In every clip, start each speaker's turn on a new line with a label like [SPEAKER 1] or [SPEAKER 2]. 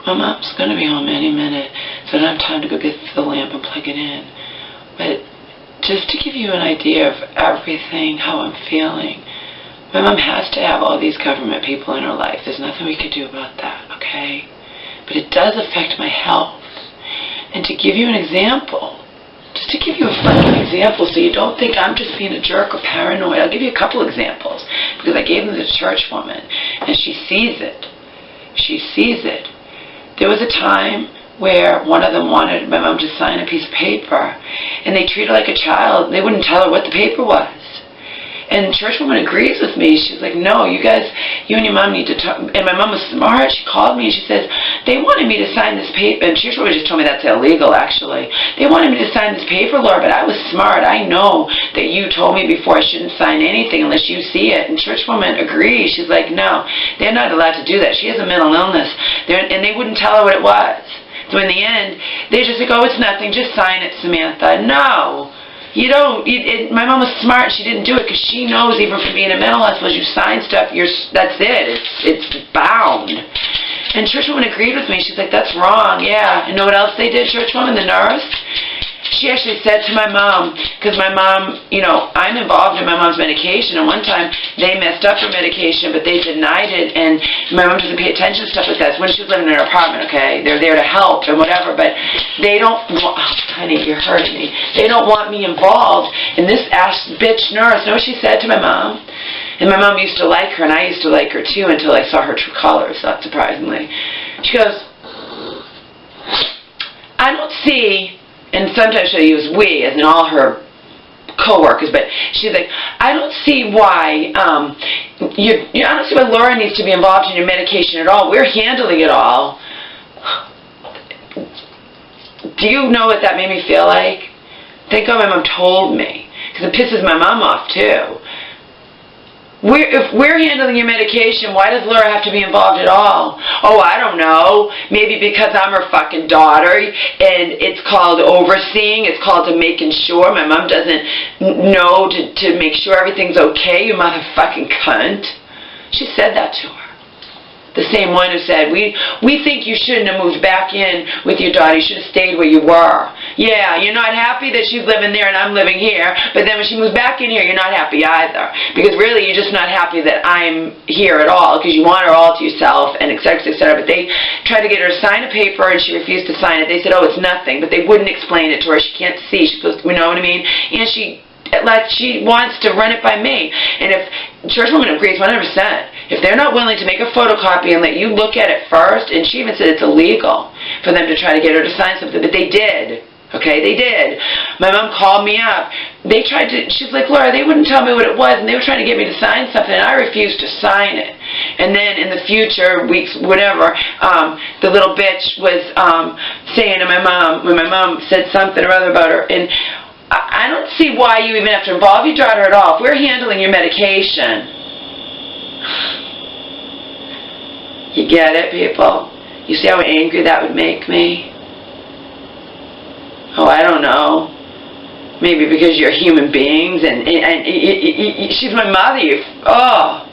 [SPEAKER 1] my mom's going to be home any minute, so I don't have time to go get the lamp and plug it in. But just to give you an idea of everything, how I'm feeling, my mom has to have all these government people in her life. There's nothing we could do about that, okay? But it does affect my health. And to give you an example, just to give you a fucking example so you don't think I'm just being a jerk or paranoid, I'll give you a couple examples. Because I gave them to the church woman, and she sees it. She sees it. There was a time where one of them wanted my mom to sign a piece of paper, and they treat her like a child. They wouldn't tell her what the paper was. And the church woman agrees with me. She's like, no, you guys, you and your mom need to talk. And my mom was smart. She called me and she says, they wanted me to sign this paper. And church woman just told me that's illegal, actually. They wanted me to sign this paper, Laura, but I was smart. I know that you told me before I shouldn't sign anything unless you see it. And church woman agrees. She's like, no, they're not allowed to do that. She has a mental illness. And they wouldn't tell her what it was. So in the end, they just like, oh, it's nothing. Just sign it, Samantha. No. You don't, my mom was smart, she didn't do it because she knows even from being a mental hospital, you sign stuff, that's it, it's bound. And church woman agreed with me. She's like, that's wrong, yeah. And know what else they did, church woman, the nurse? She actually said to my mom, because my mom, you know, I'm involved in my mom's medication, and one time they messed up her medication, but they denied it, and my mom doesn't pay attention to stuff like that. It's when she was living in her apartment, okay? They're there to help and whatever, but they don't want, oh, honey, you're hurting me. They don't want me involved. And this ass bitch nurse, you know what she said to my mom? And my mom used to like her, and I used to like her too until I saw her true colors, not surprisingly. She goes, I don't see... And sometimes she'll use we, as in all her co-workers, but she's like, I don't see why, I don't see why Laura needs to be involved in your medication at all. We're handling it all. Do you know what that made me feel like? Thank God my mom told me, because it pisses my mom off too. If we're handling your medication, why does Laura have to be involved at all? Oh, I don't know. Maybe because I'm her fucking daughter, and it's called overseeing. It's called to making sure. My mom doesn't know to make sure everything's okay, you motherfucking cunt. She said that to her. The same one who said, we think you shouldn't have moved back in with your daughter. You should have stayed where you were. Yeah, you're not happy that she's living there and I'm living here, but then when she moves back in here, you're not happy either. Because really, you're just not happy that I'm here at all, because you want her all to yourself, and et cetera, et cetera. But they tried to get her to sign a paper, and she refused to sign it. They said, oh, it's nothing. But they wouldn't explain it to her. She can't see. She's supposed to, you know what I mean? And she wants to run it by me. And if church woman agrees 100%, if they're not willing to make a photocopy and let you look at it first, and she even said it's illegal for them to try to get her to sign something, but they did. Okay, they did. My mom called me up. They tried to, she's like, Laura, they wouldn't tell me what it was, and they were trying to get me to sign something, and I refused to sign it. And then in the future, weeks, whatever, the little bitch was saying to my mom, when my mom said something or other about her, and I don't see why you even have to involve your daughter at all. If we're handling your medication. You get it, people? You see how angry that would make me? Oh, I don't know. Maybe because you're human beings, and she's my mother. Oh.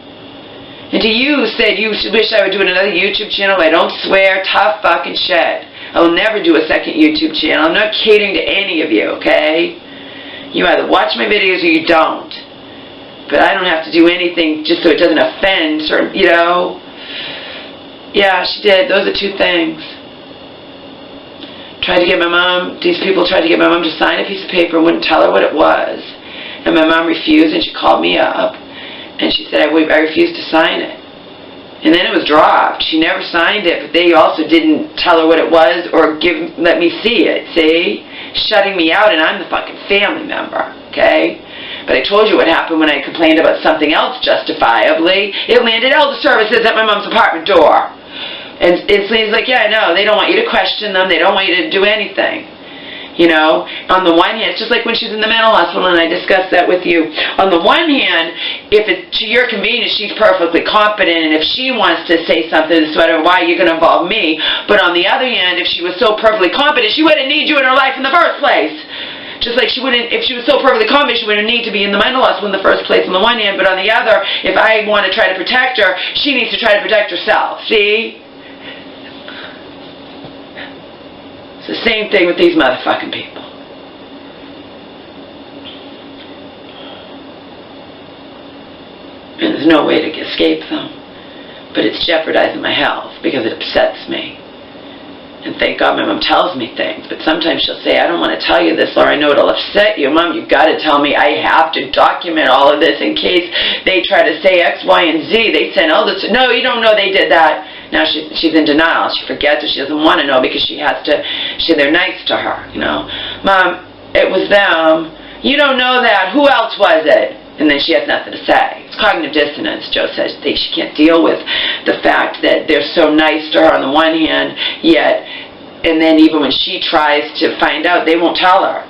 [SPEAKER 1] And to you said you wish I would do another YouTube channel. I don't swear. Tough fucking shit. I will never do a second YouTube channel. I'm not catering to any of you, okay? You either watch my videos or you don't. But I don't have to do anything just so it doesn't offend, or, you know. Yeah, she did. Those are two things. These people tried to get my mom to sign a piece of paper and wouldn't tell her what it was. And my mom refused, and she called me up. And she said, I refused to sign it. And then it was dropped. She never signed it, but they also didn't tell her what it was or let me see it, see? Shutting me out, and I'm the fucking family member, okay? But I told you what happened when I complained about something else justifiably. It landed elder services at my mom's apartment door. And it's like, yeah, I know, they don't want you to question them, they don't want you to do anything. You know, on the one hand, it's just like when she's in the mental hospital, and I discussed that with you. On the one hand, if it's to your convenience, she's perfectly competent, and if she wants to say something, whatever, why are you going to involve me? But on the other hand, if she was so perfectly competent, she wouldn't need you in her life in the first place. Just like she wouldn't, if she was so perfectly competent, she wouldn't need to be in the mental hospital in the first place on the one hand, but on the other, if I want to try to protect her, she needs to try to protect herself, see? It's the same thing with these motherfucking people. And there's no way to escape them. But it's jeopardizing my health because it upsets me. And thank God my mom tells me things. But sometimes she'll say, I don't want to tell you this, or I know it'll upset you. Mom, you've got to tell me. I have to document all of this in case they try to say X, Y, and Z. They send all this. No, you don't know they did that. Now she's in denial. She forgets, or she doesn't want to know because she has to. They're nice to her, you know. Mom, it was them. You don't know that. Who else was it? And then she has nothing to say. It's cognitive dissonance. Joe says she can't deal with the fact that they're so nice to her on the one hand, yet, and then even when she tries to find out, they won't tell her.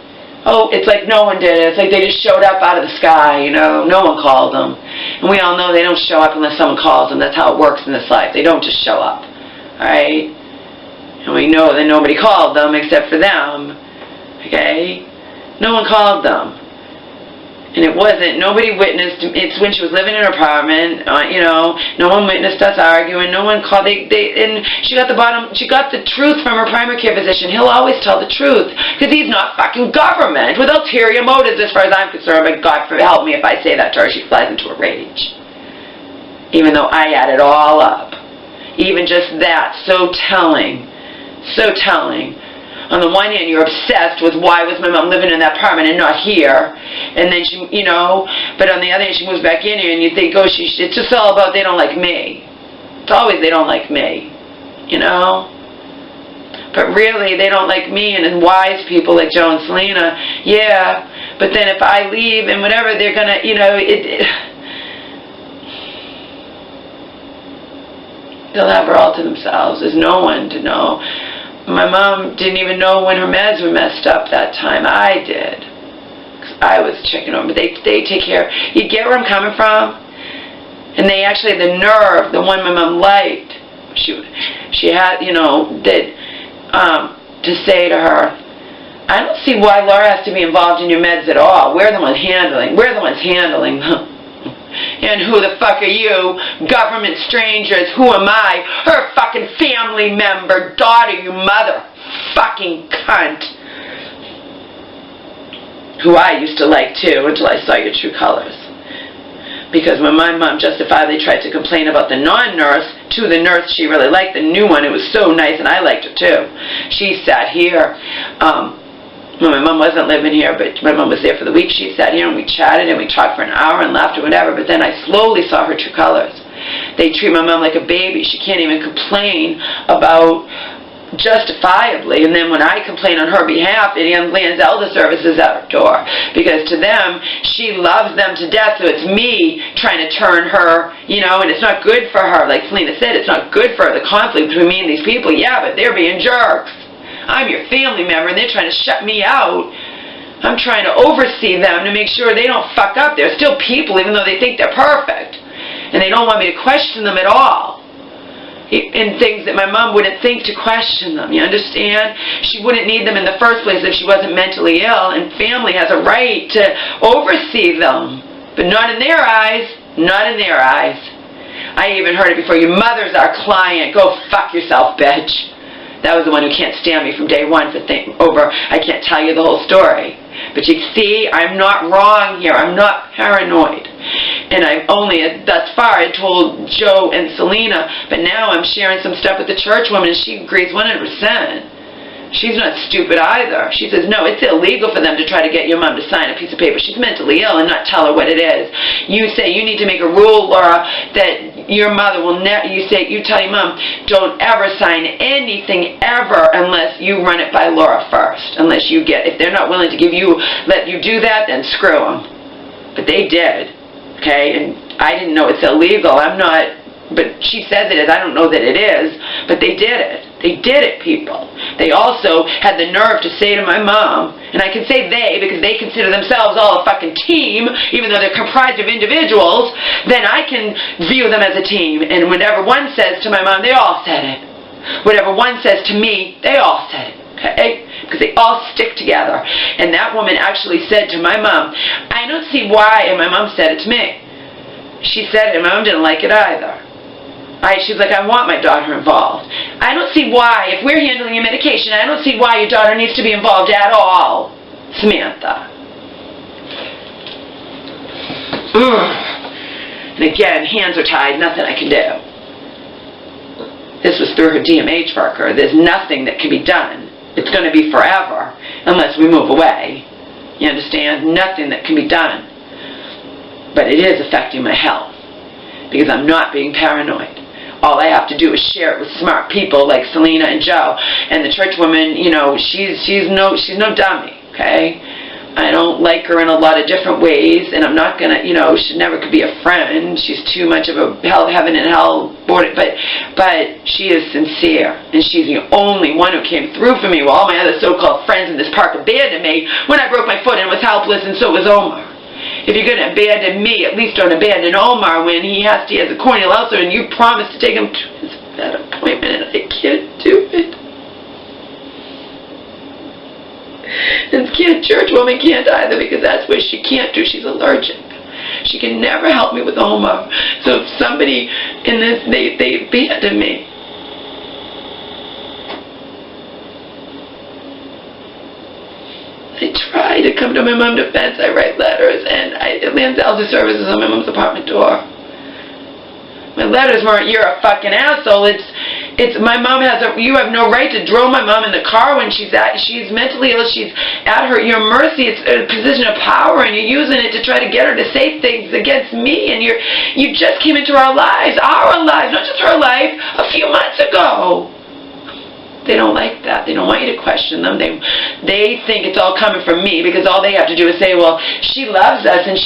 [SPEAKER 1] Oh, it's like no one did it. It's like they just showed up out of the sky, you know. No one called them. And we all know they don't show up unless someone calls them. That's how it works in this life. They don't just show up. Alright? And we know that nobody called them except for them. Okay? No one called them. And it wasn't, nobody witnessed, it's when she was living in her apartment, you know, no one witnessed us arguing, no one called, and she got the truth from her primary care physician. He'll always tell the truth, because he's not fucking government, with ulterior motives as far as I'm concerned, but God help me if I say that to her, she flies into a rage. Even though I add it all up. Even just that, so telling. So telling. On the one hand, you're obsessed with why was my mom living in that apartment and not here, and then she, you know, but on the other hand, she moves back in here, and you think, oh, it's just all about they don't like me. It's always they don't like me, you know. But really, they don't like me, and then wise people like Joe and Selena, yeah, but then if I leave and whatever, they're gonna, you know, they'll have her all to themselves. There's no one to know. My mom didn't even know when her meds were messed up that time. I did. Because I was checking over. But they take care. You get where I'm coming from? And they actually had the nerve, the one my mom liked. She had, you know, that, to say to her, I don't see why Laura has to be involved in your meds at all. We're the ones handling them. And who the fuck are you? Government strangers. Who am I? Her fucking family member, daughter, you mother fucking cunt. Who I used to like too until I saw your true colors. Because when my mom justifiably tried to complain about the non-nurse to the nurse she really liked, the new one, it was so nice and I liked it too. She sat here. When my mom wasn't living here, but my mom was there for the week, she sat here and we chatted and we talked for an hour and laughed or whatever, but then I slowly saw her true colors. They treat my mom like a baby. She can't even complain about justifiably, and then when I complain on her behalf, it lands elder services out her door, because to them, she loves them to death, so it's me trying to turn her, you know, and it's not good for her. Like Selena said, it's not good for her, the conflict between me and these people. Yeah, but they're being jerks. I'm your family member, and they're trying to shut me out. I'm trying to oversee them to make sure they don't fuck up. They're still people, even though they think they're perfect. And they don't want me to question them at all. In things that my mom wouldn't think to question them, you understand? She wouldn't need them in the first place if she wasn't mentally ill, and family has a right to oversee them. But not in their eyes. Not in their eyes. I even heard it before. Your mother's our client. Go fuck yourself, bitch. That was the one who can't stand me from day one for I can't tell you the whole story. But you see, I'm not wrong here. I'm not paranoid. And I've only, thus far, I told Joe and Selena, but now I'm sharing some stuff with the church woman, and she agrees 100%. She's not stupid either. She says, no, it's illegal for them to try to get your mom to sign a piece of paper. She's mentally ill and not tell her what it is. You say you need to make a rule, Laura, that your mother will never, you tell your mom, don't ever sign anything ever unless you run it by Laura first. Unless you if they're not willing to let you do that, then screw them. But they did, okay? And I didn't know it's illegal. But she says it is. I don't know that it is. But they did it. They did it, people. They also had the nerve to say to my mom, and I can say they because they consider themselves all a fucking team, even though they're comprised of individuals, then I can view them as a team. And whatever one says to my mom, they all said it. Whatever one says to me, they all said it. Okay? Because they all stick together. And that woman actually said to my mom, I don't see why, and my mom said it to me. She said it, and my mom didn't like it either. She's like, I want my daughter involved. I don't see why, if we're handling your medication, I don't see why your daughter needs to be involved at all, Samantha. And again, hands are tied, nothing I can do. This was through her DMH worker. There's nothing that can be done. It's going to be forever unless we move away. You understand? Nothing that can be done. But it is affecting my health because I'm not being paranoid. All I have to do is share it with smart people like Selena and Joe. And the church woman, you know, she's no dummy, okay? I don't like her in a lot of different ways, and I'm not gonna, you know, she never could be a friend. She's too much of a heaven and hell border, but she is sincere, and she's the only one who came through for me while all my other so-called friends in this park abandoned me when I broke my foot and was helpless, and so was Omar. If you're gonna abandon me, at least don't abandon Omar when he has a corneal ulcer and you promised to take him to his vet appointment, and I can't do it. And church woman can't either because that's what she can't do. She's allergic. She can never help me with Omar. So if somebody in this, they abandon me. I try to come to my mom's defense. I write letters, and I land elder services on my mom's apartment door. My letters weren't, "You're a fucking asshole." It's my mom you have no right to drill my mom in the car when she's mentally ill. She's at your mercy. It's a position of power, and you're using it to try to get her to say things against me. And you just came into our lives, not just her life, a few months ago. They don't like that. They don't want you to question them. They think it's all coming from me because all they have to do is say, well, she loves us, and